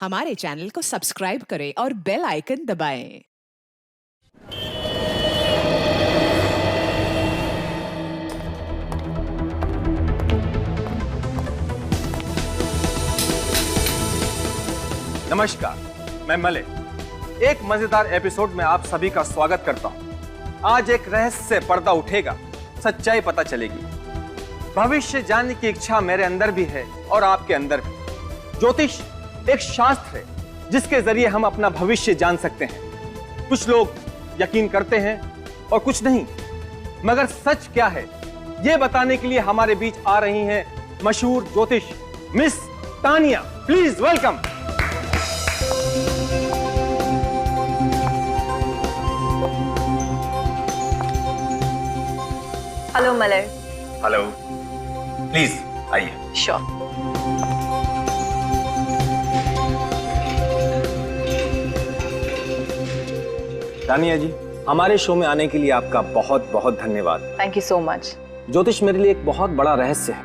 हमारे चैनल को सब्सक्राइब करें और बेल आइकन दबाएं। नमस्कार, मैं मलिक। एक मजेदार एपिसोड में आप सभी का स्वागत करता हूं। आज एक रहस्य से पर्दा उठेगा, सच्चाई पता चलेगी। भविष्य जानने की इच्छा मेरे अंदर भी है और आपके अंदर भी। ज्योतिष एक शास्त्र है जिसके जरिए हम अपना भविष्य जान सकते हैं। कुछ लोग यकीन करते हैं और कुछ नहीं, मगर सच क्या है यह बताने के लिए हमारे बीच आ रही हैं मशहूर ज्योतिष miss Tania. Please welcome. Hello Malay. Hello, please आइए। श्योर। तानिया जी, हमारे शो में आने के लिए आपका बहुत बहुत धन्यवाद। Thank you so much. ज्योतिष मेरे लिए एक बहुत बड़ा रहस्य है।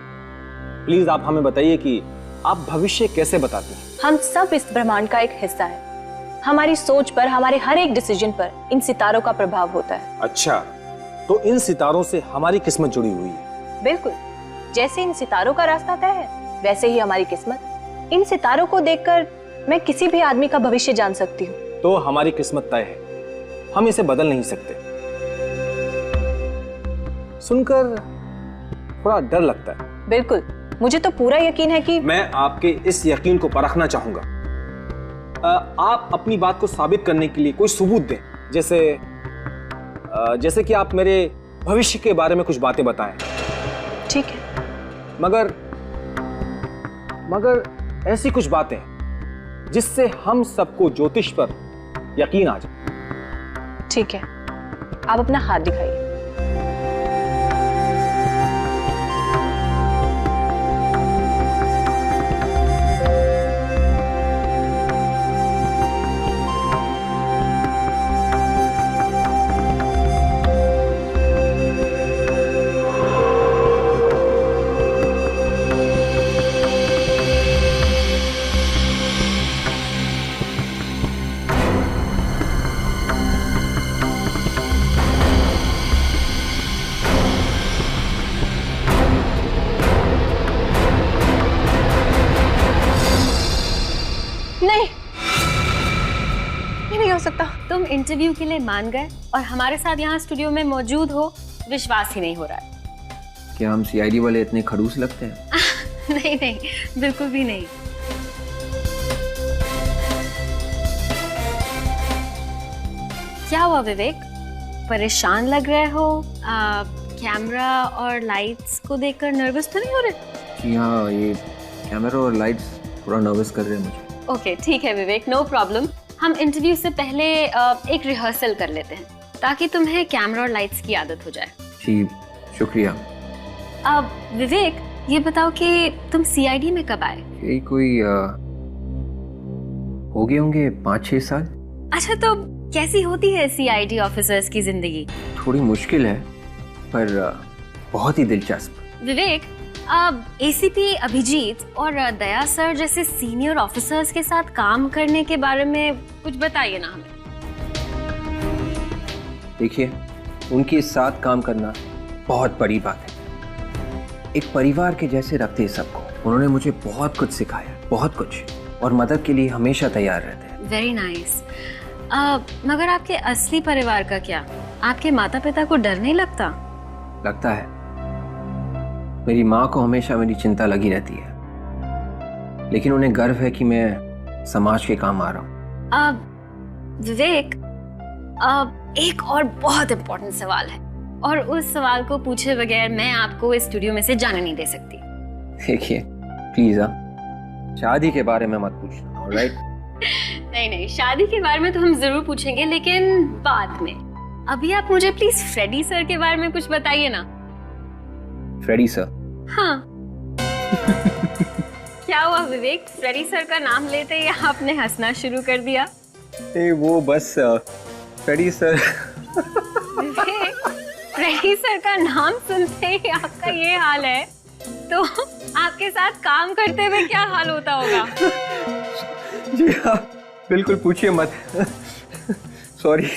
प्लीज आप हमें बताइए कि आप भविष्य कैसे बताते हैं? हम सब इस ब्रह्मांड का एक हिस्सा है। हमारी सोच पर, हमारे हर एक डिसीजन पर इन सितारों का प्रभाव होता है। अच्छा, तो इन सितारों से हमारी किस्मत जुड़ी हुई है? बिल्कुल, जैसे इन सितारों का रास्ता तय है वैसे ही हमारी किस्मत। इन सितारों को देखकर मैं किसी भी आदमी का भविष्य जान सकती हूँ। तो हमारी किस्मत तय है, हम इसे बदल नहीं सकते। सुनकर थोड़ा डर लगता है। बिल्कुल, मुझे तो पूरा यकीन है कि मैं आपके इस यकीन को परखना चाहूंगा। आप अपनी बात को साबित करने के लिए कोई सबूत दें, जैसे कि आप मेरे भविष्य के बारे में कुछ बातें बताएं। ठीक है, मगर ऐसी कुछ बातें जिससे हम सबको ज्योतिष पर यकीन आ जाए। ठीक है, आप अपना हाथ दिखाइए। तुम इंटरव्यू के लिए मान गए और हमारे साथ यहाँ स्टूडियो में मौजूद हो, विश्वास ही नहीं हो रहा है। क्या हम सीआईडी वाले इतने खड़ूस लगते हैं? नहीं नहीं, बिल्कुल भी नहीं। क्या हुआ विवेक, परेशान लग रहे हो? कैमरा और लाइट्स को देखकर नर्वस तो नहीं हो रहे? जी हाँ, ये कैमरा और लाइट्स थोड़ा नर्वस कर रहे हैं मुझे। ओके, ठीक है विवेक, नो प्रॉब्लम। हम इंटरव्यू से पहले एक रिहर्सल कर लेते हैं ताकि तुम्हें कैमरा और लाइट्स की आदत हो जाए। जी शुक्रिया। अब विवेक, ये बताओ कि तुम सीआईडी में कब आए? यही कोई हो गए होंगे 5-6 साल। अच्छा, तो कैसी होती है सीआईडी ऑफिसर्स की जिंदगी? थोड़ी मुश्किल है पर बहुत ही दिलचस्प। विवेक, अब एसीपी अभिजीत और दया सर जैसे सीनियर ऑफिसर्स के साथ काम करने के बारे में कुछ बताइए ना हमें। देखिए, उनके साथ काम करना बहुत बड़ी बात है। एक परिवार के जैसे रखते हैं सबको। उन्होंने मुझे बहुत कुछ सिखाया, बहुत कुछ, और मदद के लिए हमेशा तैयार रहते हैं। Very nice. मगर आपके असली परिवार का क्या? आपके माता पिता को डर नहीं लगता? लगता है। मेरी माँ को हमेशा मेरी चिंता लगी रहती है, लेकिन उन्हें गर्व है कि मैं समाज के काम आ रहा हूँ। विवेक, एक और बहुत इम्पोर्टेंट सवाल है और उस सवाल को पूछे बगैर मैं आपको इस स्टूडियो में से जाने नहीं दे सकती। देखिए प्लीज, शादी के बारे में मत पूछना, ऑलराइट? नहीं नहीं, शादी के बारे में तो हम जरूर पूछेंगे, लेकिन बाद में। अभी आप मुझे प्लीज फ्रेडी सर के बारे में कुछ बताइए ना। Freddie sir? हाँ। क्या हुआ विवेक, फ्रेडी सर का नाम लेते ही आपने हंसना शुरू कर दिया? वो बस फ्रेडी सर। विवेक, फ्रेडी सर का नाम सुनते ही आपका ये हाल है, तो आपके साथ काम करते हुए क्या हाल होता होगा? जी हाँ, बिल्कुल पूछिए मत। सॉरी।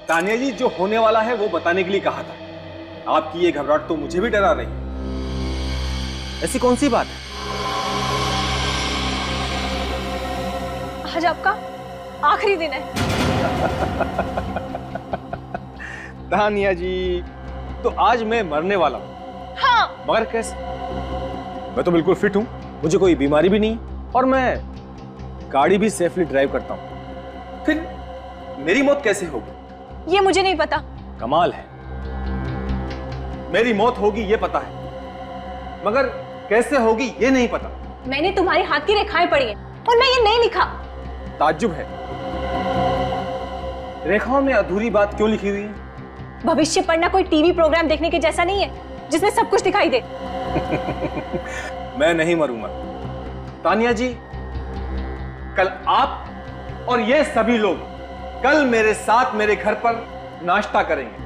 तानिया जी, जो होने वाला है वो बताने के लिए कहा था। आपकी ये घबराहट तो मुझे भी डरा रही है। ऐसी कौन सी बात है? आज आपका आखिरी दिन है। तानिया जी, तो आज मैं मरने वाला हूँ। हाँ। मगर कैसे? मैं तो बिल्कुल फिट हूँ, मुझे कोई बीमारी भी नहीं और मैं गाड़ी भी सेफली ड्राइव करता हूँ। फिर मेरी मौत कैसे होगी? ये मुझे नहीं पता। कमाल है, मेरी मौत होगी ये पता है, मगर कैसे होगी ये नहीं पता। मैंने तुम्हारे हाथ की रेखाएं पढ़ी हैं और मैं ये नहीं लिखा। ताज्जुब है, रेखाओं में अधूरी बात क्यों लिखी हुई है? भविष्य पढ़ना कोई टीवी प्रोग्राम देखने के जैसा नहीं है जिसमें सब कुछ दिखाई दे। मैं नहीं मरूंगा तानिया जी। कल आप और ये सभी लोग कल मेरे साथ मेरे घर पर नाश्ता करेंगे।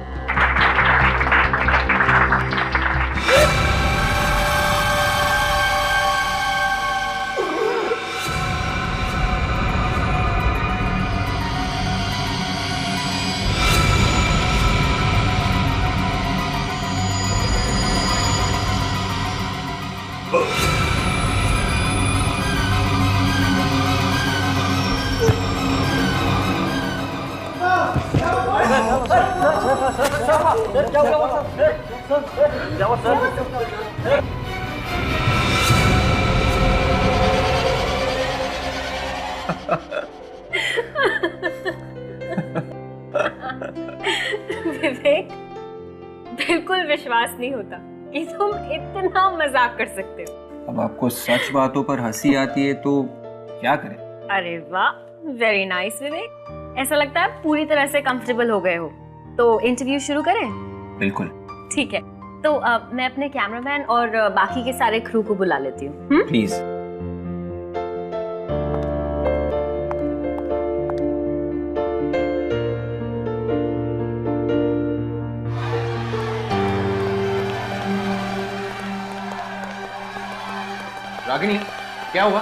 विवेक, बिल्कुल विश्वास नहीं होता कि तुम इतना मजाक कर सकते हो। अब आपको सच बातों पर हंसी आती है तो क्या करें? अरे वाह, वेरी नाइस विवेक। ऐसा लगता है पूरी तरह से कंफर्टेबल हो गए हो। तो इंटरव्यू शुरू करें? बिल्कुल। ठीक है, तो मैं अपने कैमरामैन और बाकी के सारे क्रू को बुला लेती हूँ। प्लीज। रागिनी, क्या हुआ?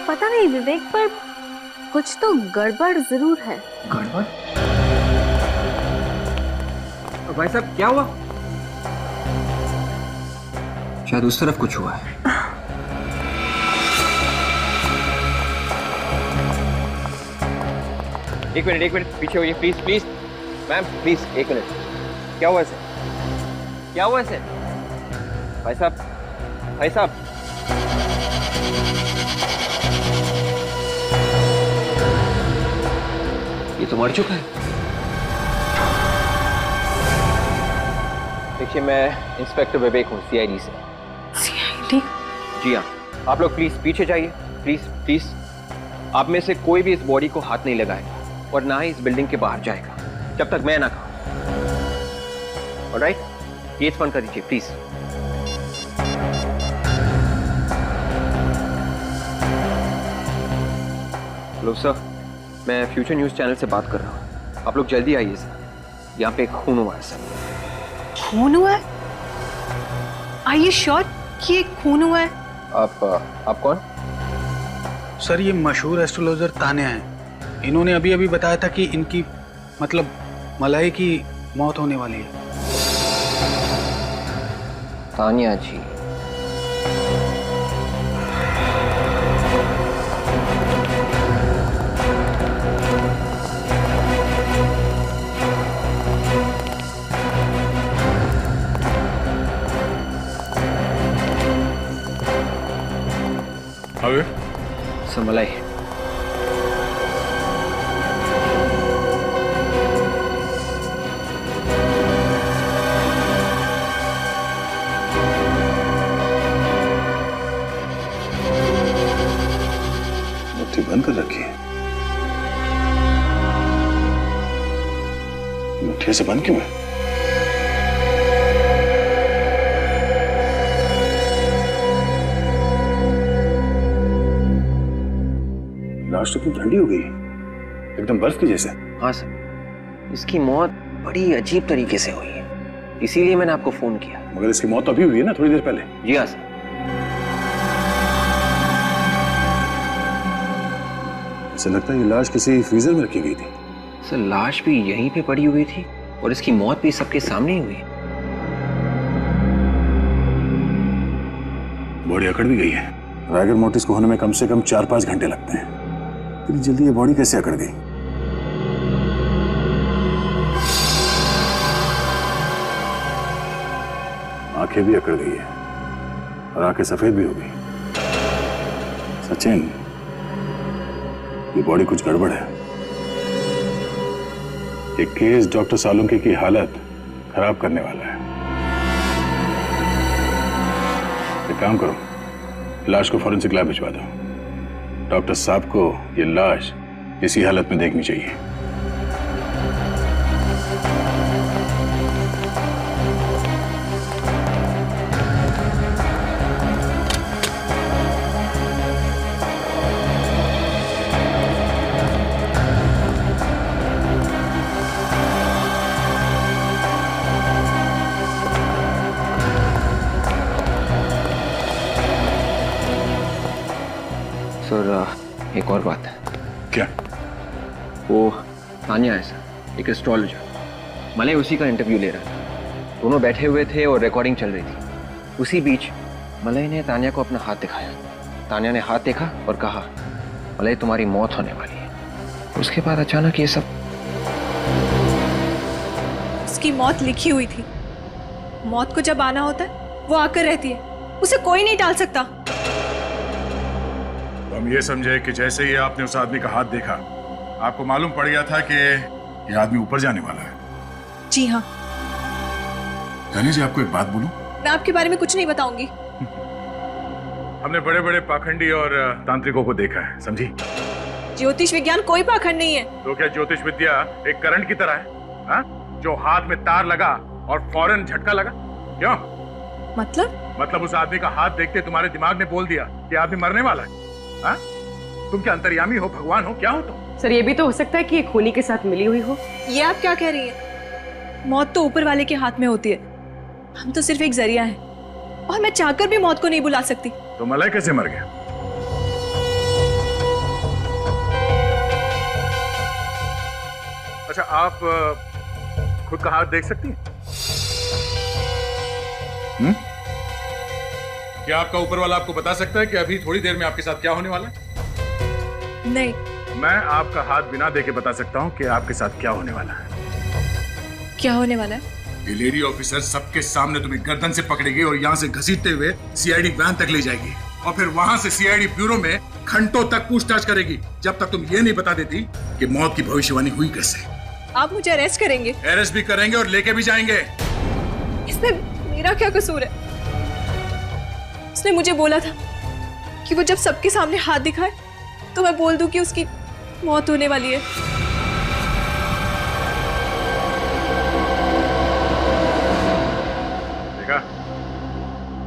पता नहीं विवेक, पर कुछ तो गड़बड़ जरूर है। गड़बड़? भाई साहब, क्या हुआ? शायद उस तरफ कुछ हुआ है। एक मिनट पीछे होइए प्लीज प्लीज। मैम प्लीज एक मिनट। क्या हुआ इसे? क्या हुआ इसे? भाई साहब, भाई साहब। ये तो मर चुका है। देखिए, मैं इंस्पेक्टर विवेक हूँ, सीआईडी से। सीआईडी? जी हाँ, आप लोग प्लीज पीछे जाइए, प्लीज प्लीज। आप में से कोई भी इस बॉडी को हाथ नहीं लगाएगा और ना ही इस बिल्डिंग के बाहर जाएगा जब तक मैं ना कहूँ। ऑलराइट, गेट बंद कर दीजिए प्लीज। हेलो सर, मैं फ्यूचर न्यूज चैनल से बात कर रहा हूँ। आप लोग जल्दी आइए सर, यहाँ पे एक खून हुआ है सर। खून हुआ है? Are you sure कि ये खून हुआ है? आप कौन? सर, ये मशहूर एस्ट्रोलॉजर तानिया हैं। इन्होंने अभी अभी बताया था कि इनकी मतलब मलाई की मौत होने वाली है। तानिया जी? मलाई। मुट्ठी बंद कर रखी है। मुट्ठी से बंद क्यों है? लाश तो ठंडी हो गई, एकदम बर्फ की जैसे। हाँ सर, इसकी मौत बड़ी अजीब तरीके से हुई है। इसीलिए मैंने आपको फोन किया। मगर इसकी मौत तो अभी हुई है ना, थोड़ी देर पहले। जी हाँ सर। ऐसा लगता है ये लाश किसी फ्रीजर में रखी गई थी। सर लाश भी यहीं पे पड़ी हुई थी और इसकी मौत भी सबके सामने ही हुई। बॉडी अकड़ भी गई है। राइगर मोटिस को होने में कम से कम 4-5 घंटे लगते हैं। इतनी जल्दी ये बॉडी कैसे अकड़ गई? आंखें भी अकड़ गई है और आंखें सफेद भी हो गई। सचिन, ये बॉडी कुछ गड़बड़ है। ये केस डॉक्टर सालुंके की हालत खराब करने वाला है। एक काम करो, लाश को फॉरेंसिक लैब भिजवा दो। डॉक्टर साहब को ये लाश इसी हालत में देखनी चाहिए। सर एक और बात है। क्या? वो तानिया है सर, एक एस्ट्रोलॉजर। मलय उसी का इंटरव्यू ले रहा था। दोनों बैठे हुए थे और रिकॉर्डिंग चल रही थी। उसी बीच मलय ने तानिया को अपना हाथ दिखाया। तानिया ने हाथ देखा और कहा, मलय तुम्हारी मौत होने वाली है। उसके बाद अचानक ये सब। उसकी मौत लिखी हुई थी। मौत को जब आना होता है वो आकर रहती है, उसे कोई नहीं टाल सकता। तो हम ये समझे कि जैसे ही आपने उस आदमी का हाथ देखा, आपको मालूम पड़ गया था कि ये आदमी ऊपर जाने वाला है। जी हाँ। रानी जी, आपको एक बात बोलूं? मैं आपके बारे में कुछ नहीं बताऊंगी। हमने बड़े बड़े पाखंडी और तांत्रिकों को देखा है, समझी? ज्योतिष विज्ञान कोई पाखंड नहीं है। तो क्या ज्योतिष विद्या एक करंट की तरह है, हा? जो हाथ में तार लगा और फौरन झटका लगा? क्यों? मतलब उस आदमी का हाथ देखते तुम्हारे दिमाग ने बोल दिया कि आदमी मरने वाला है। हा? तुम क्या अंतर्यामी हो, भगवान हो, क्या हो तुम? सर ये भी तो हो सकता है कि ये खूनी के साथ मिली हुई हो। ये आप क्या कह रही हैं? मौत तो ऊपर वाले के हाथ में होती है। हम तो सिर्फ एक जरिया हैं और मैं चाहकर भी मौत को नहीं बुला सकती। तो मलय कैसे मर गया? अच्छा, आप खुद का हाथ देख सकती हैं? क्या आपका ऊपर वाला आपको बता सकता है कि अभी थोड़ी देर में आपके साथ क्या होने वाला है? नहीं। मैं आपका हाथ बिना देखे बता सकता हूं कि आपके साथ क्या होने वाला है। क्या होने वाला है? ये लेडी ऑफिसर सबके सामने तुम्हें गर्दन से पकड़ेगी और यहाँ से घसीटते हुए सीआईडी वैन तक ले जाएगी और फिर वहां से सीआईडी ब्यूरो में घंटों तक पूछताछ करेगी, जब तक तुम ये नहीं बता देती कि मौत की भविष्यवाणी हुई कैसे। आप मुझे अरेस्ट करेंगे? अरेस्ट भी करेंगे और लेके भी जाएंगे। इसमें मेरा क्या कसूर है? उसने मुझे बोला था कि वो जब सबके सामने हाथ दिखाए तो मैं बोल दूं कि उसकी मौत होने वाली है। देखा,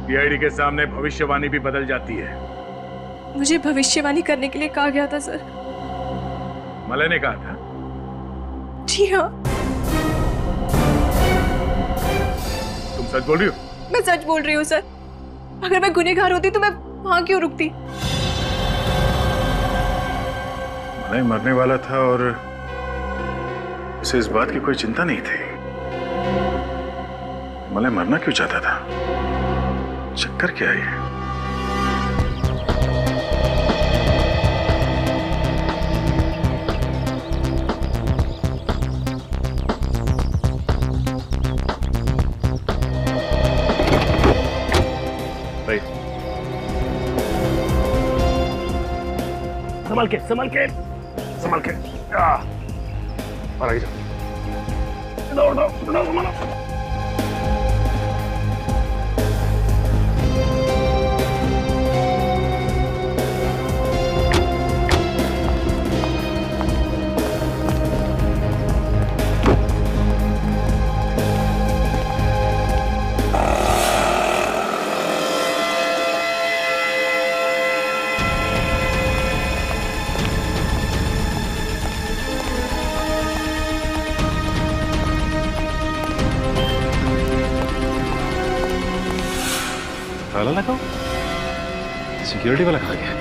सीआईडी के सामने भविष्यवाणी भी बदल जाती है। मुझे भविष्यवाणी करने के लिए कहा गया था सर। मलय ने कहा था? जी हाँ। तुम सच बोल रही हो? मैं सच बोल रही हूँ सर। अगर मैं गुनहगार होती तो मैं वहां क्यों रुकती? मलय मरने वाला था और उसे इस बात की कोई चिंता नहीं थी। मलय मरना क्यों चाहता था? चक्कर क्या है? संभल के संभल के संभल के। और आगे जाओ, दौड़ दौड़ दौड़ संभालो। ताला लगाओ? सिक्योरिटी वाला कहाँ गया?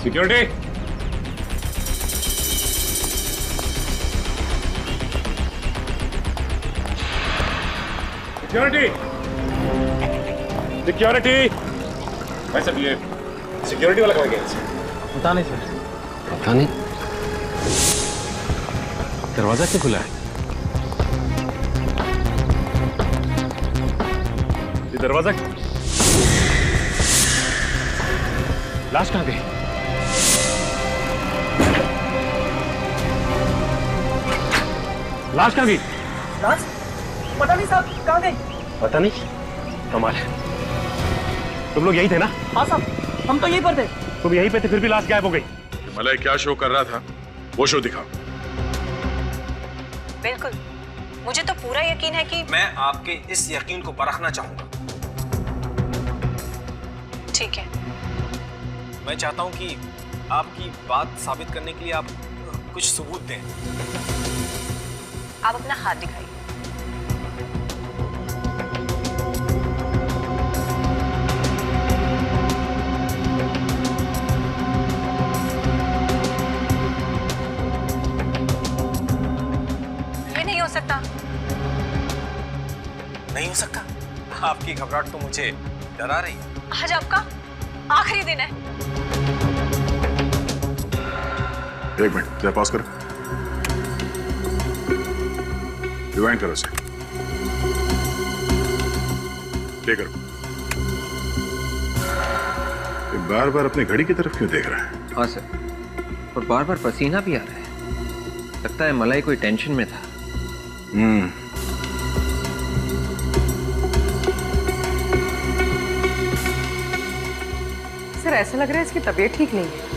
सिक्योरिटी! सिक्योरिटी! सिक्योरिटी! भाई साहब ये सिक्योरिटी वाला कहाँ गया? पता नहीं सर। पता नहीं। दरवाजा क्यों खुला है? ये दरवाजा लाश कहाँ गई? लाश कहाँ गई? लाश? पता नहीं साहब, कहाँ गई? पता नहीं। कमाल है। तुम लोग यही थे ना? हाँ साहब, हम तो यहीं पर थे। तुम यहीं पे थे, फिर भी लाश गायब हो गई। मलाई क्या शो कर रहा था वो शो दिखाओ। बिल्कुल, मुझे तो पूरा यकीन है कि मैं आपके इस यकीन को परखना चाहूंगा। ठीक है। मैं चाहता हूं कि आपकी बात साबित करने के लिए आप कुछ सबूत दें। आप अपना हाथ दिखाइए। ये नहीं हो सकता। नहीं हो सकता? आपकी घबराहट तो मुझे डरा रही है। आज आपका आखिरी दिन है। एक मिनट, जरा पॉज करो। रिवाइंड करो उसे। प्ले करो। ये बार बार अपनी घड़ी की तरफ क्यों देख रहा है? हाँ सर, और बार बार पसीना भी आ रहा है। लगता है मलाई कोई टेंशन में था। सर ऐसा लग रहा है इसकी तबीयत ठीक नहीं है।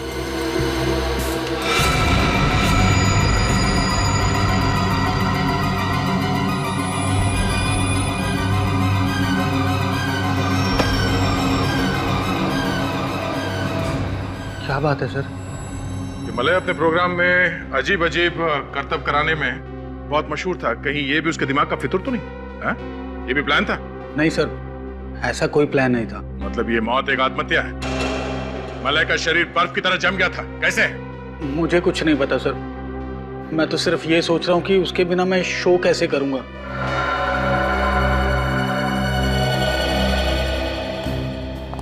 क्या बात है सर? ये मलाई अपने प्रोग्राम में अजीब अजीब करतब कराने में बहुत मशहूर था। कहीं ये भी उसके दिमाग का फितूर तो नहीं? हा? ये भी प्लान था? नहीं सर, ऐसा कोई प्लान नहीं था। मतलब ये मौत एक आत्महत्या है? मलाई का शरीर बर्फ की तरह जम गया था, कैसे? मुझे कुछ नहीं पता सर। मैं तो सिर्फ ये सोच रहा हूँ कि उसके बिना मैं शो कैसे करूंगा।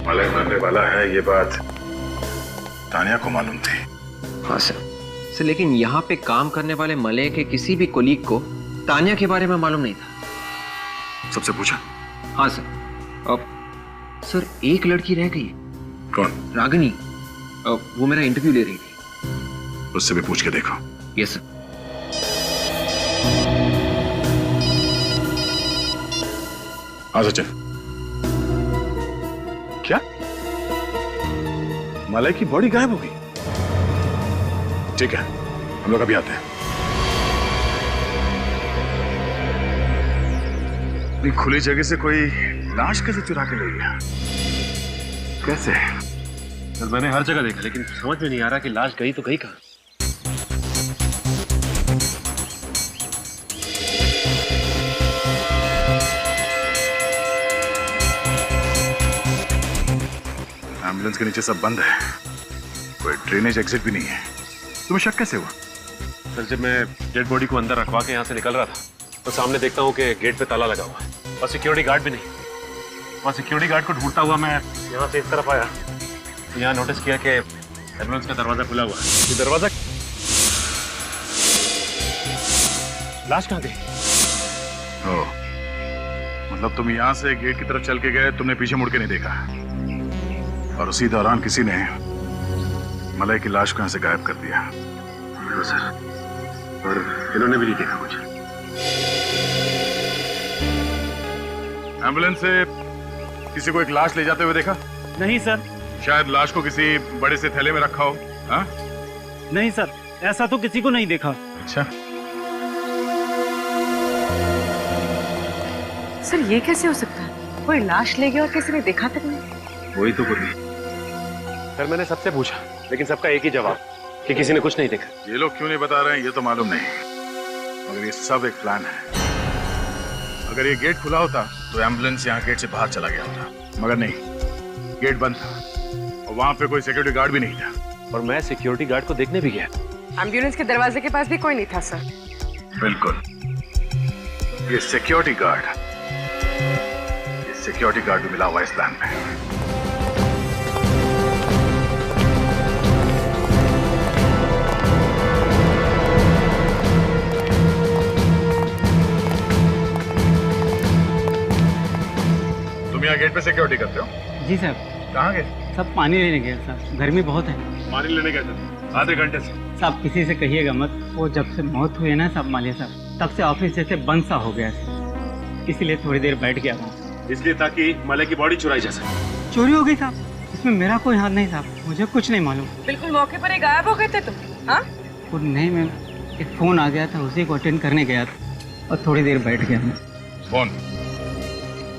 मलाई मरने वाला है ये बात तानिया को मालूम थी। हाँ सर, लेकिन यहाँ पे काम करने वाले मलय के किसी भी कोलीग को तानिया के बारे में मालूम नहीं था। सबसे पूछा? हाँ सर। अब सर एक लड़की रह गई। कौन? रागिनी। वो मेरा इंटरव्यू ले रही थी। उससे भी पूछ के देखो। Yes sir. हाँ सचिन। क्या? मलाई की बॉडी गायब हो गई? ठीक है, हम लोग अभी आते हैं। इतनी खुली जगह से कोई लाश कैसे चुरा के ले गया? कैसे? सर मैंने हर जगह देखा, लेकिन समझ में नहीं आ रहा कि लाश गई तो गई कहाँ। एम्बुलेंस के नीचे सब बंद है, कोई ड्रेनेज एग्जिट भी नहीं है। तुम्हें शक कैसे हुआ? सर जब मैं डेड बॉडी को अंदर रखवा के यहाँ से निकल रहा था तो सामने देखता हूँ कि गेट पे ताला लगा हुआ है और सिक्योरिटी गार्ड भी नहीं। वहाँ सिक्योरिटी गार्ड को ढूंढता हुआ मैं यहाँ से इस तरफ आया, यहाँ नोटिस किया कि एम्बुलेंस का दरवाजा खुला हुआ है। ये दरवाजा, लाश कहाँ गई? ओह, मतलब तुम यहाँ से गेट की तरफ चल के गए, तुमने पीछे मुड़ के नहीं देखा और उसी दौरान किसी ने मलाई की लाश को यहाँ से गायब कर दिया। सर, और इन्होंने भी नहीं देखा कुछ। एम्बुलेंस से किसी को एक लाश ले जाते हुए देखा? नहीं सर। शायद लाश को किसी बड़े से थैले में रखा हो। हाँ? नहीं सर, ऐसा तो किसी को नहीं देखा। अच्छा, सर ये कैसे हो सकता है? कोई लाश ले गया और किसी ने देखा तक नहीं। वही तो कुछ। सर मैंने सबसे पूछा, लेकिन सबका एक ही जवाब कि किसी ने कुछ नहीं देखा। ये लोग क्यों नहीं बता रहे हैं ये तो मालूम नहीं, मगर ये सब एक प्लान है। अगर ये गेट खुला होता तो एम्बुलेंस यहाँ गेट से बाहर चला गया होता, मगर नहीं, गेट बंद था और वहां पे कोई सिक्योरिटी गार्ड भी नहीं था। और मैं सिक्योरिटी गार्ड को देखने भी गया। एम्बुलेंस के दरवाजे के पास भी कोई नहीं था सर। बिल्कुल, ये सिक्योरिटी गार्ड भी मिला हुआ इस प्लान में। तुम यहाँ गेट पे सिक्योरिटी करते हो? जी सर। कहाँ गए? सब पानी लेने गए सर, गर्मी बहुत है। पानी लेने गए थे आधे घंटे से। सब किसी से कहिएगा मत, वो जब से मौत हुई है ना सब मालिया साहब, तब से ऑफिस जैसे बंद सा हो गया है, इसीलिए थोड़ी देर बैठ गया हूँ। इसलिए ताकि मलय की बॉडी चुराई जा सके। चोरी हो गई साहब, इसमें मेरा कोई हाथ नहीं साहब, मुझे कुछ नहीं मालूम। बिल्कुल मौके पर ही गायब हो गए थे तुम? हाँ नहीं मैम, एक फोन आ गया था, उसी को अटेंड करने गया था और थोड़ी देर बैठ गया मैं। फोन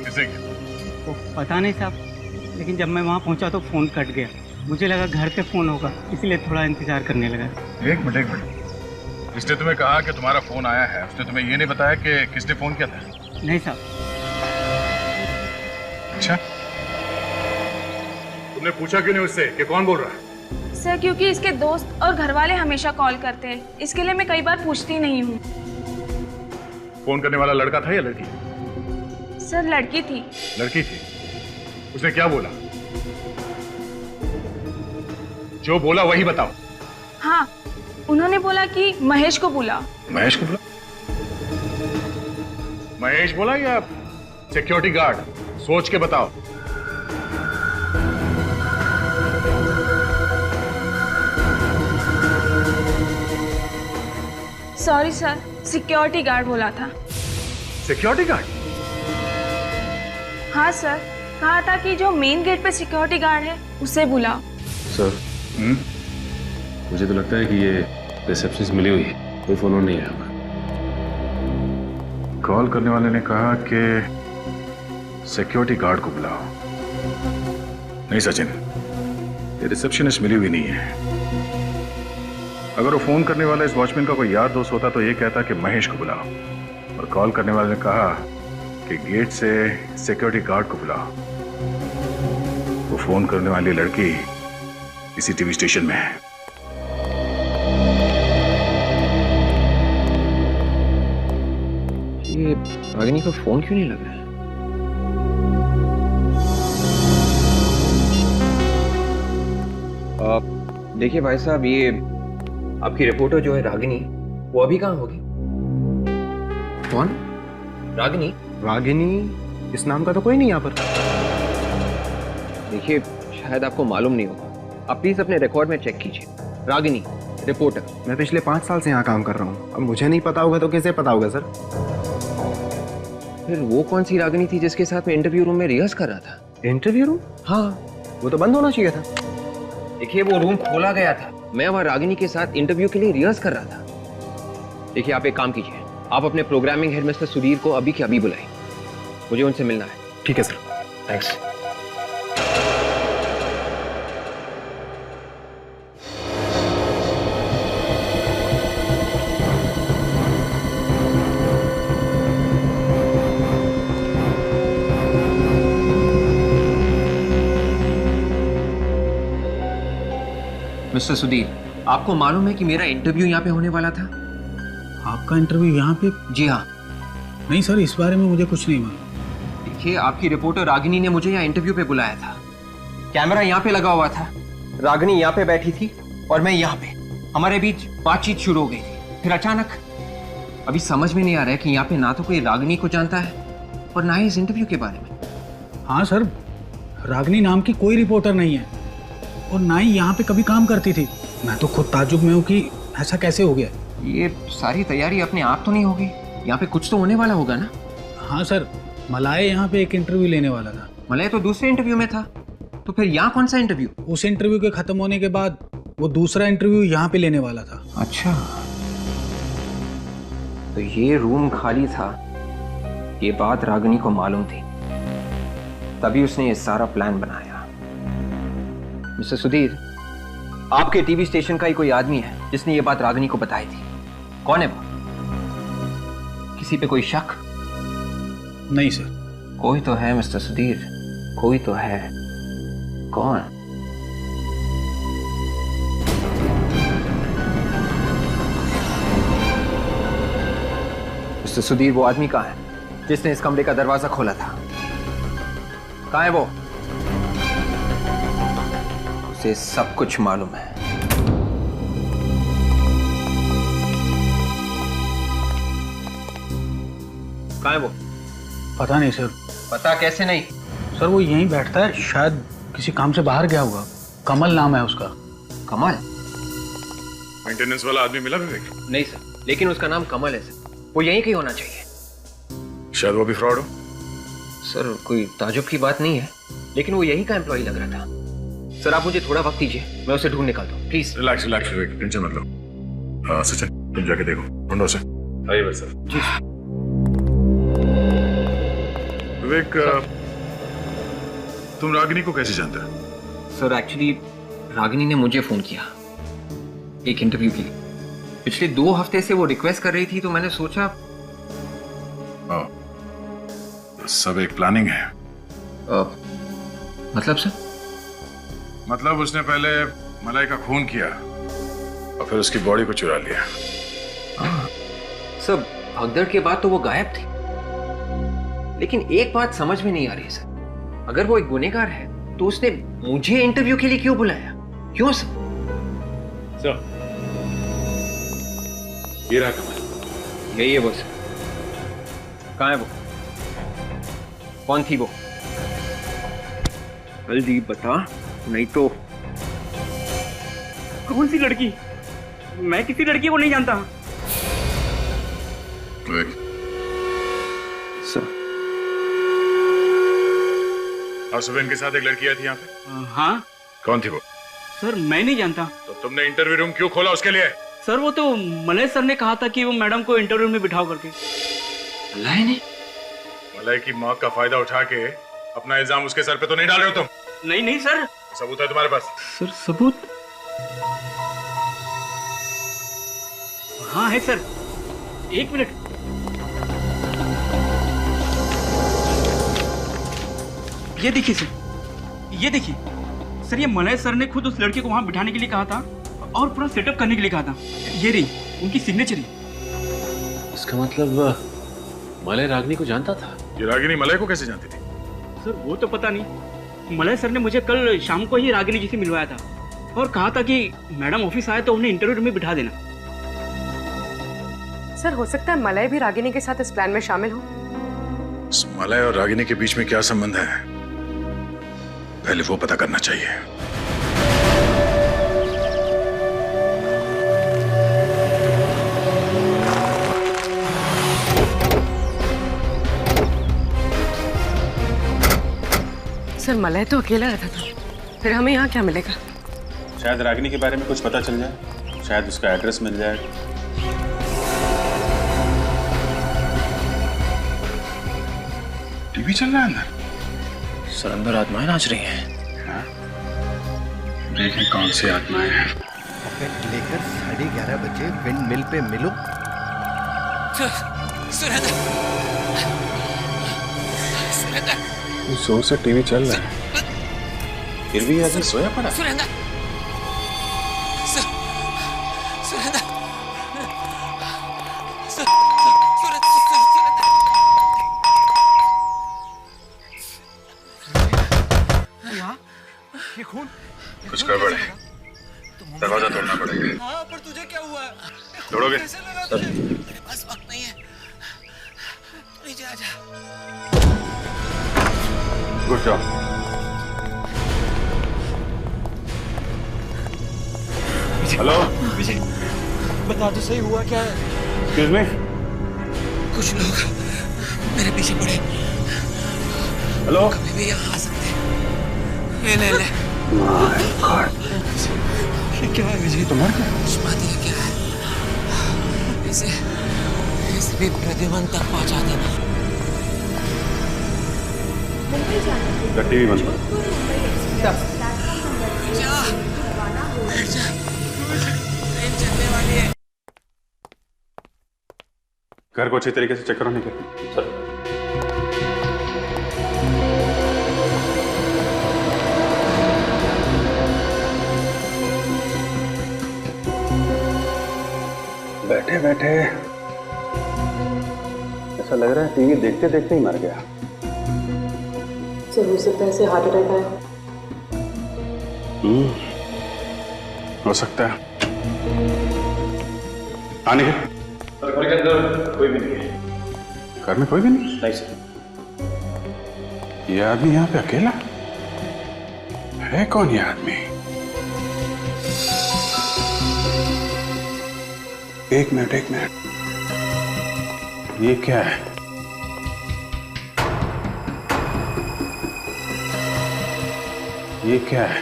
किसे? वो पता नहीं साहब, लेकिन जब मैं वहाँ पहुँचा तो फोन कट गया। मुझे लगा घर पे फोन होगा, इसलिए थोड़ा इंतजार करने लगा। एक मिनट, इसने तुम्हें कहा कि तुम्हारा फोन आया है, उसने तुम्हें ये नहीं बताया कि किसने फोन किया था? नहीं साहब। अच्छा, तुमने पूछा क्यों नहीं उससे कि कौन बोल रहा है? सर क्योंकि इसके दोस्त और घर वाले हमेशा कॉल करते हैं, इसके लिए मैं कई बार पूछती नहीं हूँ। फोन करने वाला लड़का था या लड़की? सर लड़की थी। लड़की थी? उसने क्या बोला? जो बोला वही बताओ। हाँ, उन्होंने बोला कि महेश को बुला। महेश को बुला? महेश बोला या सिक्योरिटी गार्ड? सोच के बताओ। सॉरी सर, सिक्योरिटी गार्ड बोला था। Security guard? हाँ सर, कहा था कि जो मेन गेट पे सिक्योरिटी गार्ड है उसे बुलाओ। सर मुझे तो लगता है कि ये रिसेप्शनिस्ट मिली हुई है, कोई फोन नहीं आया। कॉल करने वाले ने कहा कि सिक्योरिटी गार्ड को बुलाओ। नहीं सचिन, ये रिसेप्शनिस्ट मिली हुई नहीं है। अगर वो फोन करने वाला इस वॉचमैन का कोई यार दोस्त होता तो ये कहता कि महेश को बुलाओ, और कॉल करने वाले ने कहा कि गेट से सिक्योरिटी गार्ड को बुलाओ। वो फोन करने वाली लड़की इसी टीवी स्टेशन में है। ये रागिनी का फोन क्यों नहीं लग रहा है? देखिए भाई साहब, ये आपकी रिपोर्टर जो है रागिनी, वो अभी कहाँ होगी? कौन? रागिनी? रागिनी इस नाम का तो कोई नहीं यहाँ पर। देखिए, शायद आपको मालूम नहीं होगा, आप प्लीज अपने रिकॉर्ड में चेक कीजिए। रागिनी रिपोर्टर। मैं पिछले 5 साल से यहाँ काम कर रहा हूँ, अब मुझे नहीं पता होगा तो कैसे पता होगा सर? फिर वो कौन सी रागिनी थी जिसके साथ मैं इंटरव्यू रूम में रिहर्स कर रहा था? Interview room? हाँ, वो तो बंद होना चाहिए था। देखिए, वो रूम खोला गया था, मैं वहाँ रागिनी के साथ इंटरव्यू के लिए रिहर्स कर रहा था। देखिए, आप एक काम कीजिए, आप अपने प्रोग्रामिंग हेड मिस्टर सुधीर को अभी के अभी बुलाइए, मुझे उनसे मिलना है। ठीक है सर। थैंक्स। मिस्टर सुधीर, आपको मालूम है कि मेरा इंटरव्यू यहाँ पे होने वाला था? आपका इंटरव्यू यहाँ पे? जी हाँ। नहीं सर, इस बारे में मुझे कुछ नहीं मालूम। देखिए, आपकी रिपोर्टर रागिनी ने मुझे यहाँ इंटरव्यू पे बुलाया था, कैमरा यहाँ पे लगा हुआ था, रागिनी यहाँ पे बैठी थी और मैं यहाँ पे, हमारे बीच बातचीत शुरू हो गई थी। फिर अचानक, अभी समझ में नहीं आ रहा है कि यहाँ पे ना तो कोई रागिनी को जानता है और ना ही इस इंटरव्यू के बारे में। हाँ सर, रागिनी नाम की कोई रिपोर्टर नहीं है और ना ही यहाँ पे कभी काम करती थी। मैं तो खुद ताज्जुब में हूँ कि ऐसा कैसे हो गया। ये सारी तैयारी अपने आप तो नहीं होगी, यहाँ पे कुछ तो होने वाला होगा ना? हाँ सर, मलाय यहाँ पे एक इंटरव्यू लेने वाला था। मलाय तो दूसरे इंटरव्यू में था, तो फिर यहाँ कौन सा इंटरव्यू? उस इंटरव्यू के खत्म होने के बाद वो दूसरा इंटरव्यू यहाँ पे लेने वाला था। अच्छा, तो ये रूम खाली था, ये बात रागिनी को मालूम थी, तभी उसने ये सारा प्लान बनाया। मिस्टर सुधीर, आपके टीवी स्टेशन का ही कोई आदमी है जिसने ये बात रागिनी को बताई थी। कौन है वो? किसी पे कोई शक? नहीं सर। कोई तो है मिस्टर सुधीर, कोई तो है। कौन? मिस्टर सुधीर, वो आदमी कहाँ है जिसने इस कमरे का दरवाजा खोला था? कहाँ है वो? उसे सब कुछ मालूम है। कहाँ है वो? पता नहीं सर। पता कैसे नहीं? सर वो यहीं बैठता है, शायद किसी काम से बाहर गया होगा। कमल नाम है उसका। कमल? मेंटेनेंस वाला आदमी मिला विवेक? नहीं सर, लेकिन उसका नाम कमल है सर। वो यहीं कहीं होना चाहिए। शायद वो भी फ्रॉड हो। सर कोई ताजुब की बात नहीं है, लेकिन वो यही का एम्प्लॉय लग रहा था। सर आप मुझे थोड़ा वक्त दीजिए, मैं उसे ढूंढ निकालता हूँ please. Relax relax Vivek, tension मत लो। हाँ सचिन, तुम जाके देखो, ढूंढो उसे। आइए सर। जी विवेक, तुम रागिनी को कैसे जानते हो? सर एक्चुअली रागिनी ने मुझे फोन किया एक इंटरव्यू के लिए। पिछले 2 हफ्ते से वो रिक्वेस्ट कर रही थी, तो मैंने सोचा। तो सब एक प्लानिंग है। मतलब सर? मतलब उसने पहले मलाई का खून किया और फिर उसकी बॉडी को चुरा लिया। सर भगदड़ के बाद तो वो गायब थी, लेकिन एक बात समझ में नहीं आ रही सर। अगर वो एक गुनहगार है तो उसने मुझे इंटरव्यू के लिए क्यों बुलाया? क्यों सर? सर ये रहा कमल। यही है वो सर। कहाँ है वो? कौन थी वो? जल्दी बता, नहीं तो। कौन सी लड़की? मैं किसी लड़की को नहीं जानता। सर आज सुबह इनके साथ एक लड़की आई थी यहाँ पे। हाँ। कौन थी वो? सर मैं नहीं जानता। तो तुमने इंटरव्यू रूम क्यों खोला उसके लिए? सर वो तो मलय सर ने कहा था कि वो मैडम को इंटरव्यू में बिठाओ करके। मलाई ने? मलाई की मौत का फायदा उठा के अपना इल्जाम उसके सर पे तो नहीं डाल रहे हो तुम? नहीं नहीं सर। सबूत है तुम्हारे पास? सर सबूत? हाँ है सर, 1 मिनट। ये देखिए सर, ये देखिए सर, ये मलय सर ने खुद उस लड़के को वहां बिठाने के लिए कहा था और पूरा सेटअप करने के लिए कहा था। ये रही उनकी सिग्नेचर ही। इसका मतलब मलय रागिनी को जानता था? ये रागिनी मलय को कैसे जानती थी? सर वो तो पता नहीं। मलय सर ने मुझे कल शाम को ही रागिनी जी से मिलवाया था और कहा था कि मैडम ऑफिस आए तो उन्हें इंटरव्यू रूम में बिठा देना। सर हो सकता है मलय भी रागिनी के साथ इस प्लान में शामिल हो। इस मलय और रागिनी के बीच में क्या संबंध है, पहले वो पता करना चाहिए। सर मलय तो अकेला रहता था, फिर हमें यहाँ क्या मिलेगा? शायद रागिनी के बारे में कुछ पता चल जाए, शायद उसका एड्रेस मिल जाए। टीवी चल रहा है अंदर? सर अंदर आत्माएं नाच रही हैं। देखें कौन सी आत्माएं हैं। लेकर 11:30 बजे विंड मिल पे मिलो। जोर से टीवी चल रहा है, फिर भी आदमी सोया पड़ा। ये खून कुछ गड़बड़ है, दरवाजा तोड़ना पड़ेगा। हाँ, पर तुझे क्या हुआ? तोड़ोगे? बस वक्त नहीं है, नीचे आ जा। Good job. हेलो विजय, बता तो सही हुआ क्या है? Excuse me. कुछ लोग मेरे पीछे पड़े। हेलो, कभी भी यहाँ आ सकते हैं। ले ये क्या है विजय? तुम्हारा बात ये क्या है? इसे भी प्रद्युमन तक पहुँचा देना। टीवी बंद करो। ट्रेन चलने वाली है। घर को अच्छी तरीके से चेक करो, नहीं करते सर। बैठे बैठे ऐसा लग रहा है टीवी देखते देखते ही मर गया। सर हो सकता है इसे हार्ट अटैक आया। हो सकता है। आने के घर के अंदर कोई भी नहीं है। घर में कोई भी नहीं? नहीं सर। ये आदमी यहाँ पे अकेला है? कौन ये आदमी? एक मिनट ये क्या है? ये क्या है?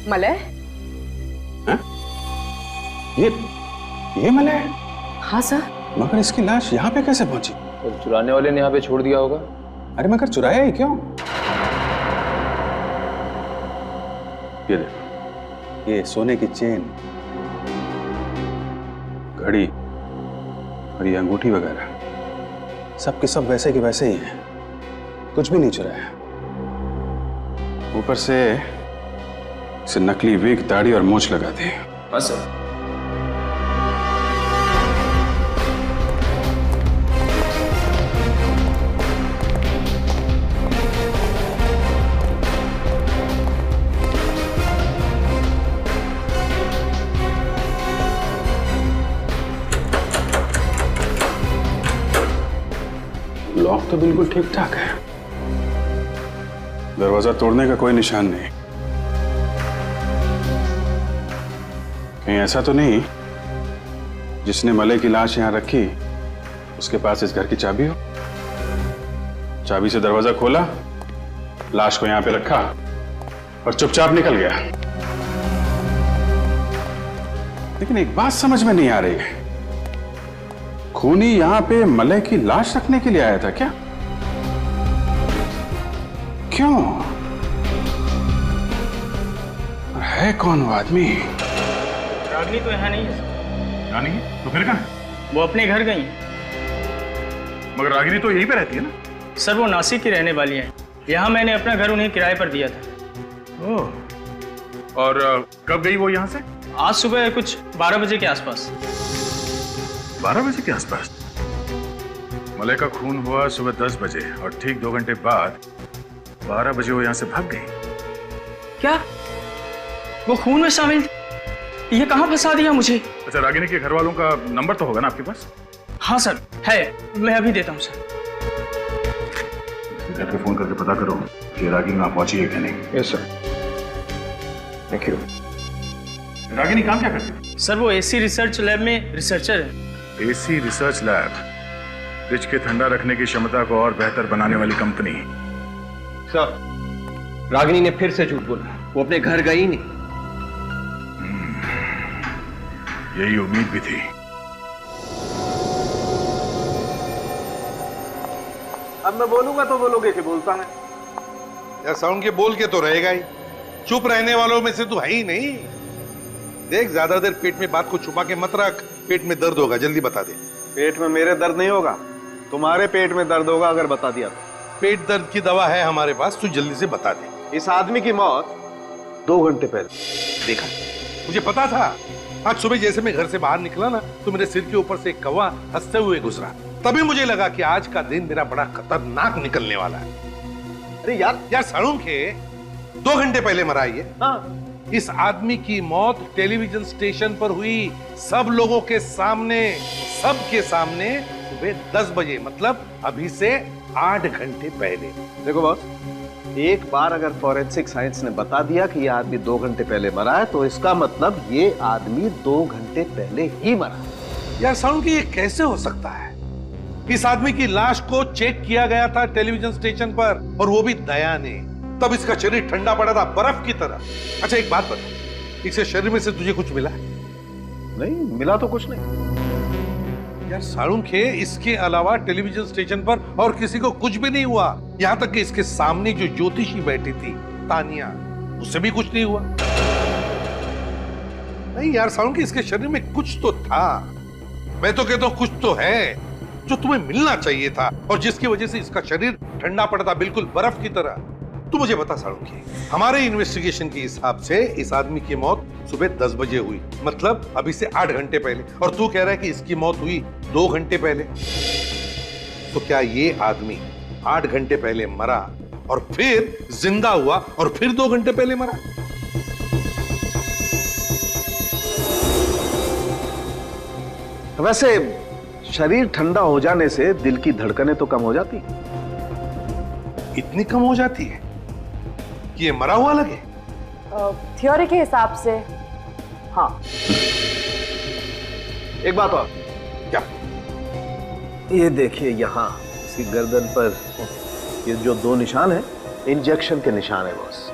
मलय? ये मलय है? हाँ सर। मगर इसकी लाश यहाँ पे कैसे पहुंची? तो चुराने वाले ने यहाँ पे छोड़ दिया होगा। अरे मगर चुराया ही क्यों? ये देखो, ये सोने की चेन, घड़ी और ये अंगूठी वगैरह सब के सब वैसे के वैसे ही हैं, कुछ भी नहीं चुराया। ऊपर से इसे नकली विग, दाढ़ी और मूंछ लगा दी। हाँ सर। लॉक तो बिल्कुल ठीक ठाक है, दरवाजा तोड़ने का कोई निशान नहीं। कहीं ऐसा तो नहीं जिसने मलय की लाश यहां रखी उसके पास इस घर की चाबी हो? चाबी से दरवाजा खोला, लाश को यहां पे रखा और चुपचाप निकल गया। लेकिन एक बात समझ में नहीं आ रही है, खूनी यहां पे मलय की लाश रखने के लिए आया था क्या? क्यों? है कौन वो आदमी? रागिनी तो यहाँ नहीं है। रागिनी तो फिर कहाँ है? वो अपने घर गई है। मगर रागिनी तो यहीं पे रहती है ना? सर वो नासिक की रहने वाली है। यहाँ मैंने अपना घर उन्हें किराए पर दिया था। ओह, और कब गई वो यहाँ से? आज सुबह कुछ 12 बजे के आसपास। 12 बजे के आसपास? मलय का खून हुआ सुबह 10 बजे और ठीक 2 घंटे बाद 12 बजे वो यहाँ से भाग गई। क्या वो खून में शामिल? ये कहाँ फंसा दिया मुझे? अच्छा, रागिनी के घर वालों का नंबर तो होगा ना आपके पास? हाँ सर है, मैं अभी देता हूँ सर। घर पे फोन करके पता करो कि रागिनी वहां पहुंची है कि नहीं। Yes sir. Thank you. Ragini काम क्या करती है? सर वो एसी रिसर्च लैब में रिसर्चर है। एसी रिसर्च लैब, फ्रिज के ठंडा रखने की क्षमता को और बेहतर बनाने वाली कंपनी। सर, रागिनी ने फिर से झूठ बोला, वो अपने घर गई नहीं। यही उम्मीद भी थी। अब मैं बोलूंगा तो बोलोगे कि बोलता है? या साउंड के बोल के तो रहेगा ही, चुप रहने वालों में से तू है ही नहीं। देख, ज्यादा देर पेट में बात को छुपा के मत रख, पेट में दर्द होगा, जल्दी बता दे। पेट में मेरे दर्द नहीं होगा, तुम्हारे पेट में दर्द होगा अगर बता दिया तो। पेट दर्द की दवा है हमारे पास, तू जल्दी से बता दे। इस आदमी की मौत 2 घंटे पहले देखा, मुझे पता था। आज सुबह जैसे मैं घर से बाहर निकला ना, तो मेरे सिर के ऊपर से एक कौवा हंसते हुए गुजरा। तभी मुझे लगा कि आज का दिन मेरा बड़ा खतरनाक निकलने वाला है। अरे यार सालून के 2 घंटे पहले मरा ये। हाँ। इस आदमी की मौत टेलीविजन स्टेशन पर हुई, सब लोगों के सामने, सबके सामने, सुबह 10 बजे, मतलब अभी से 8 घंटे पहले। देखो बॉस, एक बार अगर फॉरेंसिक साइंस ने बता दिया कि ये आदमी 2 घंटे पहले मरा है, तो इसका मतलब ये आदमी 2 घंटे पहले ही मरा। यार साउंड की ये कैसे हो सकता है? इस आदमी की लाश को चेक किया गया था टेलीविजन स्टेशन पर, और वो भी दया ने। तब इसका शरीर ठंडा पड़ा था, बर्फ की तरह। अच्छा एक बात बता, इसके शरीर में से तुझे कुछ मिला? नहीं मिला तो कुछ नहीं। यार साळुंखे, इसके अलावा टेलीविजन स्टेशन पर और किसी को कुछ भी नहीं हुआ। यहाँ तक कि इसके सामने जो ज्योतिषी बैठी थी तानिया, उससे भी कुछ नहीं हुआ। नहीं यार साळुंखे, इसके शरीर में कुछ तो था। मैं तो कहता हूँ कुछ तो है जो तुम्हें मिलना चाहिए था और जिसकी वजह से इसका शरीर ठंडा पड़ता, बिल्कुल बर्फ की तरह। तू मुझे बता साळुंखे, हमारे इन्वेस्टिगेशन के हिसाब से इस आदमी की मौत सुबह 10 बजे हुई, मतलब अभी से 8 घंटे पहले, और तू कह रहा है कि इसकी मौत हुई 2 घंटे पहले। तो क्या ये आदमी 8 घंटे पहले मरा और फिर जिंदा हुआ और फिर 2 घंटे पहले मरा? वैसे शरीर ठंडा हो जाने से दिल की धड़कनें तो कम हो जाती। इतनी कम हो जाती है कि ये मरा हुआ लगे? थ्योरी के हिसाब से हाँ। एक बात और, क्या? ये देखिए यहाँ इसकी गर्दन पर ये जो 2 निशान है, इंजेक्शन के निशान है बॉस।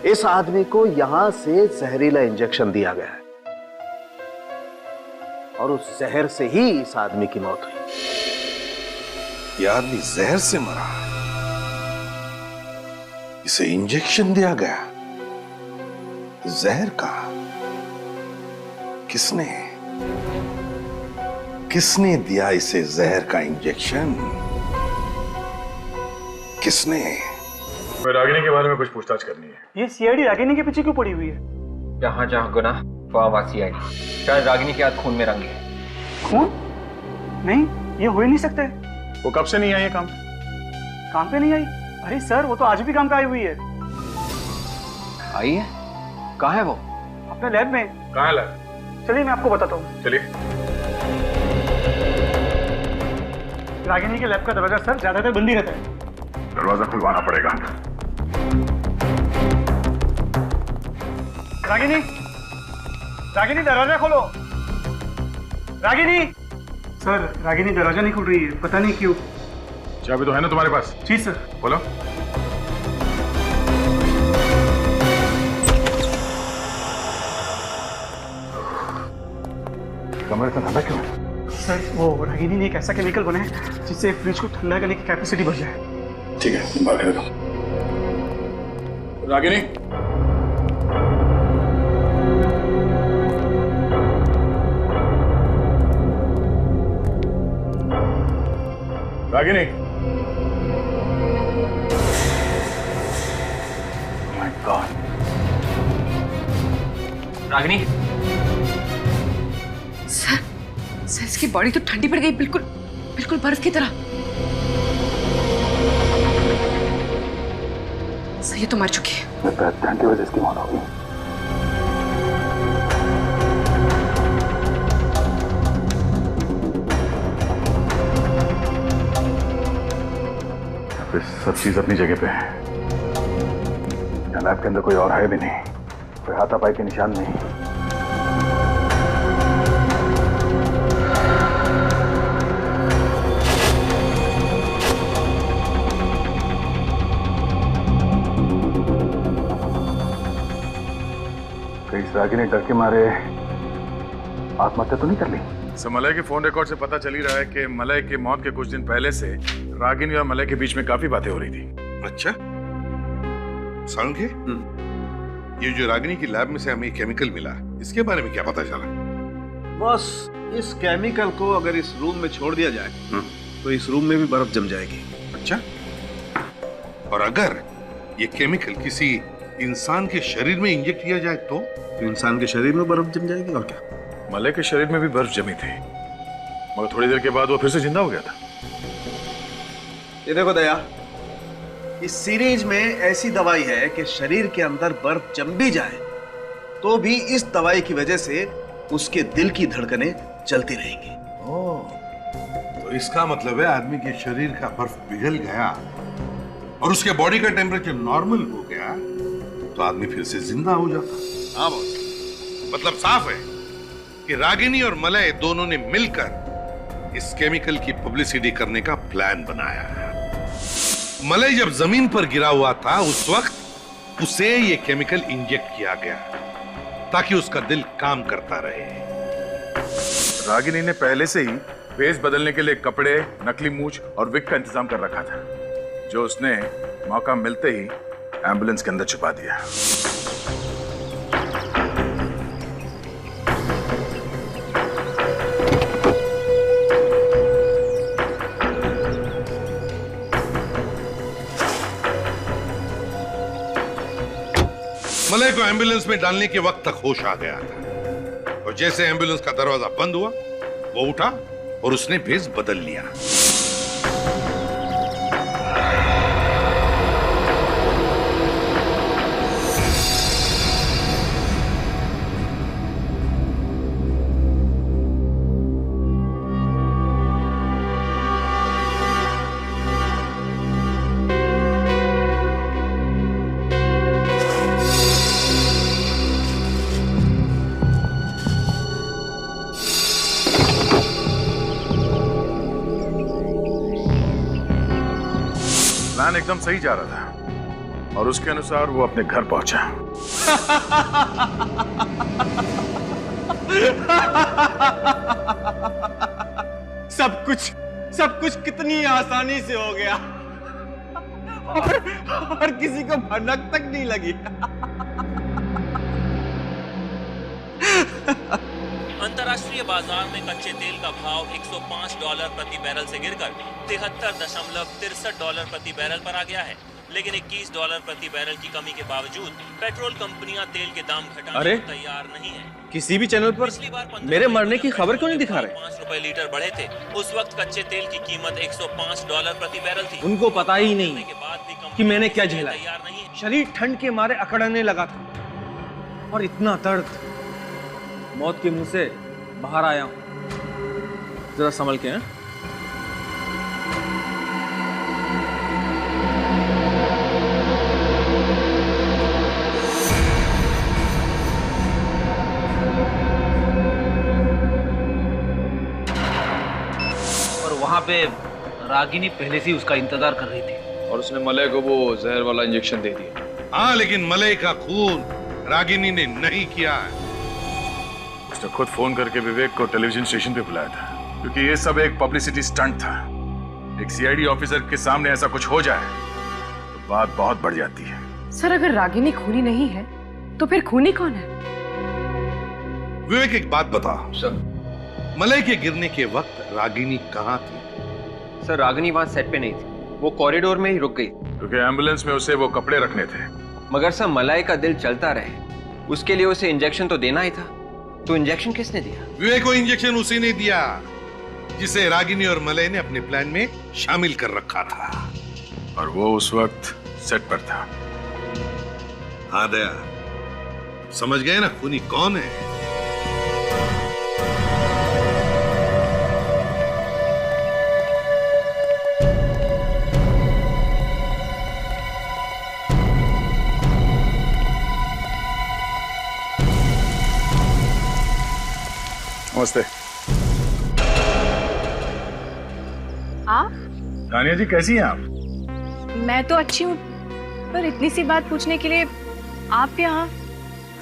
इस आदमी को यहाँ से जहरीला इंजेक्शन दिया गया है और उस जहर से ही इस आदमी की मौत हुई। यह आदमी जहर से मरा, इसे इंजेक्शन दिया गया। जहर का किसने दिया इसे जहर का इंजेक्शन? किसने? मैं रागिनी के बारे में कुछ पूछताछ करनी है। ये सीआईडी रागिनी के पीछे क्यों पड़ी हुई है? जहाँ जहाँ गुनाह वहाँ सीआईडी। शायद रागिनी के हाथ खून में रंगे है। खून? नहीं, ये हो ही नहीं सकता है। वो कब से नहीं आई है काम पे नहीं आई? अरे सर, वो तो आज भी काम पे आई हुई है। आई है? कहाँ है वो? अपने लैब में। कहाँ है लैब? चलिए मैं आपको बताता हूँ। चलिए। रागिनी के लैब का दरवाजा सर ज्यादातर बंद ही रहता है। दरवाजा खुलवाना पड़ेगा। रागिनी दरवाजा खोलो। रागिनी! सर, रागिनी दरवाजा नहीं खुल रही है, पता नहीं क्यों। चाबी तो है ना तुम्हारे पास? जी सर। बोलो। कमरे का ठंडा क्यों है? सर, वो रागिनी ने एक ऐसा केमिकल बनाया है जिससे फ्रिज को ठंडा करने की कैपेसिटी बढ़ जाए। ठीक है, बाहर कर दो। Ragini, Ragini. My God. Ragini. Sir, इसकी बॉडी तो ठंडी पड़ गई, बिल्कुल बिल्कुल बर्फ की तरह। सर, ये तो मर चुकी है। ध्यान की वजह से इसकी मौत हो गई। सब चीज अपनी जगह पे है। लैब के अंदर कोई और है भी नहीं, कोई हाथापाई के निशान नहीं। कहीं इस रागिनी डर के मारे आत्महत्या तो नहीं कर ली? सर, मलय के फोन रिकॉर्ड से पता चल ही रहा है कि मलय की मौत के कुछ दिन पहले से रागिनी और मलय के बीच में काफी बातें हो रही थी। अच्छा साळुंखे, ये जो रागिनी की लैब में से हमें केमिकल मिला, इसके बारे में क्या पता चला? बॉस, इस केमिकल को अगर इस रूम में छोड़ दिया जाए तो इस रूम में भी बर्फ जम जाएगी। अच्छा, और अगर ये केमिकल किसी इंसान के शरीर में इंजेक्ट किया जाए तो इंसान के शरीर में बर्फ जम जाएगी। और क्या? मलय के शरीर में भी बर्फ जमी थी, मगर थोड़ी देर के बाद वो फिर से जिंदा हो गया था। ये देखो दया, इस सीरीज में ऐसी दवाई है कि शरीर के अंदर बर्फ जम भी जाए तो भी इस दवाई की वजह से उसके दिल की धड़कनें चलती रहेंगी। तो इसका मतलब है आदमी के शरीर का बर्फ पिघल गया और उसके बॉडी का टेम्परेचर नॉर्मल हो गया तो आदमी फिर से जिंदा हो जाता। हाँ बॉस, मतलब साफ है कि रागिनी और मलय दोनों ने मिलकर इस केमिकल की पब्लिसिटी करने का प्लान बनाया है। मलय जब जमीन पर गिरा हुआ था उस वक्त उसे ये केमिकल इंजेक्ट किया गया ताकि उसका दिल काम करता रहे। रागिनी ने पहले से ही भेस बदलने के लिए कपड़े, नकली मूछ और विग का इंतजाम कर रखा था, जो उसने मौका मिलते ही एम्बुलेंस के अंदर छुपा दिया। मलय को एम्बुलेंस में डालने के वक्त तक होश आ गया था और जैसे एम्बुलेंस का दरवाजा बंद हुआ वो उठा और उसने भेस बदल लिया। प्लान एकदम सही जा रहा था और उसके अनुसार वो अपने घर पहुंचा। सब कुछ कितनी आसानी से हो गया और किसी को भनक तक नहीं लगी। अंतर्राष्ट्रीय बाजार में कच्चे तेल का भाव $105 प्रति बैरल से गिरकर $73.63 प्रति बैरल पर आ गया है, लेकिन $21 प्रति बैरल की कमी के बावजूद पेट्रोल कंपनियां तेल के दाम घटाने को तैयार नहीं है। किसी भी चैनल पर मेरे मरने की खबर क्यों नहीं दिखा रहे? 5 रुपए लीटर बढ़े थे। उस वक्त कच्चे तेल की कीमत $105 प्रति बैरल थी। उनको पता ही नहीं कि मैंने क्या झेला। शरीर ठंड के मारे अकड़ने लगा था और इतना दर्द, मौत के मुंह से बाहर आया हूं। जरा संभल के। हैं और वहां पे रागिनी पहले से उसका इंतजार कर रही थी और उसने मलय को वो जहर वाला इंजेक्शन दे दिया। हाँ, लेकिन मलय का खून रागिनी ने नहीं किया है। उसने खुद फोन करके विवेक को टेलीविजन स्टेशन पे बुलाया था, क्योंकि ये सब एक पब्लिसिटी स्टंट था। एक सीआईडी ऑफिसर के सामने ऐसा कुछ हो जाए तो बात बहुत बढ़ जाती है। सर, अगर रागिनी खूनी नहीं है तो फिर खूनी कौन है? विवेक, एक बात बता सर, मलय के गिरने के वक्त रागिनी कहाँ थी? सर, रागिनी वहां सेट पे नहीं थी, वो कॉरिडोर में ही रुक गई, क्योंकि एम्बुलेंस में उसे वो कपड़े रखने थे। मगर सर, मलय का दिल चलता रहे, उसके लिए उसे इंजेक्शन तो देना ही था। तो इंजेक्शन किसने दिया? विवेक को इंजेक्शन उसी ने दिया जिसे रागिनी और मलय ने अपने प्लान में शामिल कर रखा था। और वो उस वक्त सेट पर था। हाँ दया, समझ गए ना खूनी कौन है? नमस्ते। आप? तानिया जी, कैसी हैं आप? मैं तो अच्छी हूँ, पर इतनी सी बात पूछने के लिए आप यहाँ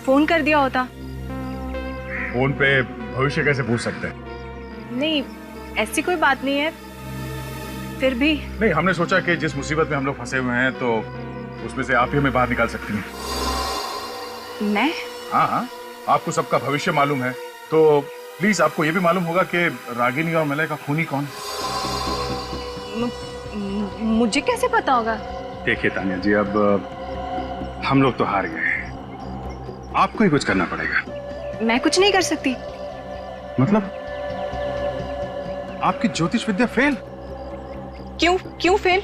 फोन कर दिया होता। फोन पे भविष्य कैसे पूछ सकते हैं? नहीं, ऐसी कोई बात नहीं है। फिर भी नहीं, हमने सोचा कि जिस मुसीबत में हम लोग फंसे हुए हैं तो उसमें से आप ही हमें बाहर निकाल सकती हैं। मैं? हाँ, आपको सबका भविष्य मालूम है, तो प्लीज आपको ये भी मालूम होगा कि रागिनी और मलय का खूनी कौन है। मुझे कैसे पता होगा? देखिए तानिया जी, अब हम लोग तो हार गए, आपको ही कुछ करना पड़ेगा। मैं कुछ नहीं कर सकती। मतलब आपकी ज्योतिष विद्या फेल? क्यों फेल?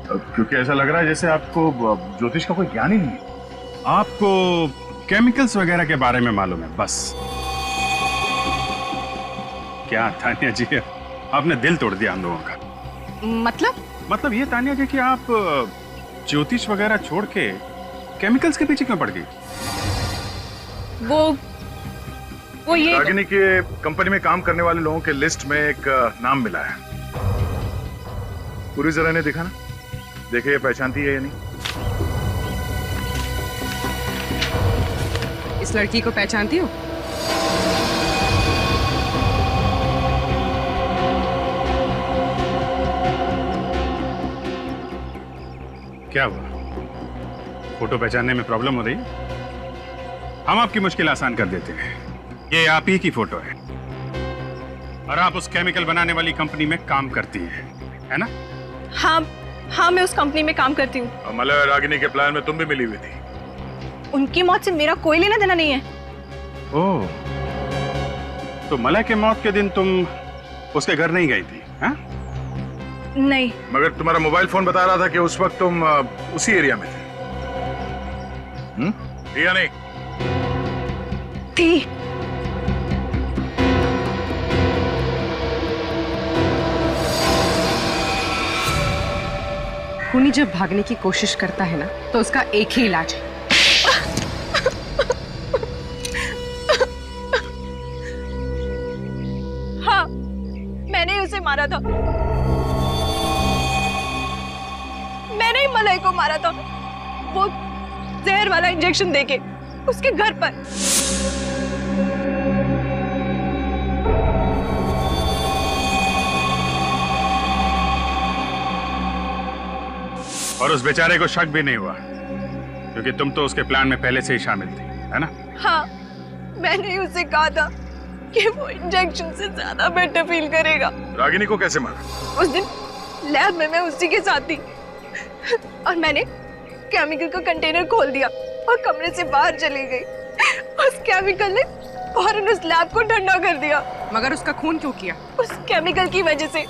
क्योंकि ऐसा लग रहा है जैसे आपको ज्योतिष का कोई ज्ञान ही नहीं है। आपको केमिकल्स वगैरह के बारे में मालूम है बस। क्या तानिया जी, आपने दिल तोड़ दिया हम लोगों का। मतलब ये तानिया जी कि आप ज्योतिष वगैरह छोड़ के केमिकल्स के पीछे क्यों पड़ गई? वो ये रागिनी के कंपनी में काम करने वाले लोगों के लिस्ट में एक नाम मिला है। पूरी जरा ने देखा ना, देखे ये पहचानती है या नहीं? इस लड़की को पहचानती हो? क्या हुआ? फोटो पहचानने में प्रॉब्लम हो रही है? हम आपकी मुश्किल आसान कर देते हैं। ये आप ही की फोटो है और आप उस केमिकल बनाने वाली कंपनी में काम करती हैं, है ना? हाँ, मैं उस कंपनी में काम करती हूँ। और मलय और रागिनी के प्लान में तुम भी मिली हुई थी। उनकी मौत से मेरा कोई लेना देना नहीं है। ओह, तो मलय के मौत के दिन तुम उसके घर नहीं गई थी? हाँ? नहीं। मगर तुम्हारा मोबाइल फोन बता रहा था कि उस वक्त तुम उसी एरिया में थे। या नहीं? थी। खूनी जब भागने की कोशिश करता है ना, तो उसका एक ही इलाज है। हाँ, मैंने ही उसे मारा था। मैंने ही मलय को मारा था, वो जहर वाला इंजेक्शन देके उसके घर पर। और उस बेचारे को शक भी नहीं हुआ क्योंकि तुम तो उसके प्लान में पहले से ही शामिल थी, है ना? हाँ, मैंने ही उसे कहा था कि वो इंजेक्शन से ज्यादा बेटर फील करेगा। रागिनी को कैसे मारा? उस दिन लैब में मैं उसी के साथ थी और मैंने केमिकल का कंटेनर खोल दिया और कमरे से बाहर चली गई। उस केमिकल ने फौरन उस लैब को ठंडा कर दिया। मगर उसका खून क्यों किया? उस केमिकल की वजह से।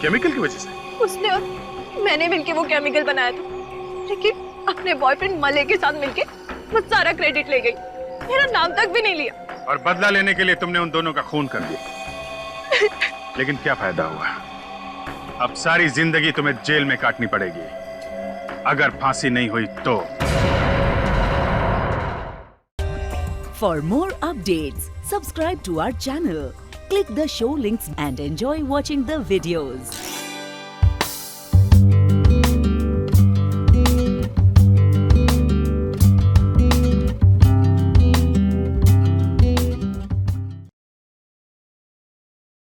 केमिकल की वजह से? उसने और मैंने मिलके वो केमिकल बनाया था, लेकिन अपने बॉयफ्रेंड मलय के साथ मिलके वो सारा क्रेडिट ले गई, मेरा नाम तक भी नहीं लिया। और बदला लेने के लिए तुमने उन दोनों का खून कर दिया। लेकिन क्या फायदा हुआ? अब सारी जिंदगी तुम्हें जेल में काटनी पड़ेगी अगर फांसी नहीं हुई तो। For more updates, subscribe to our channel, click the show links and enjoy watching the videos.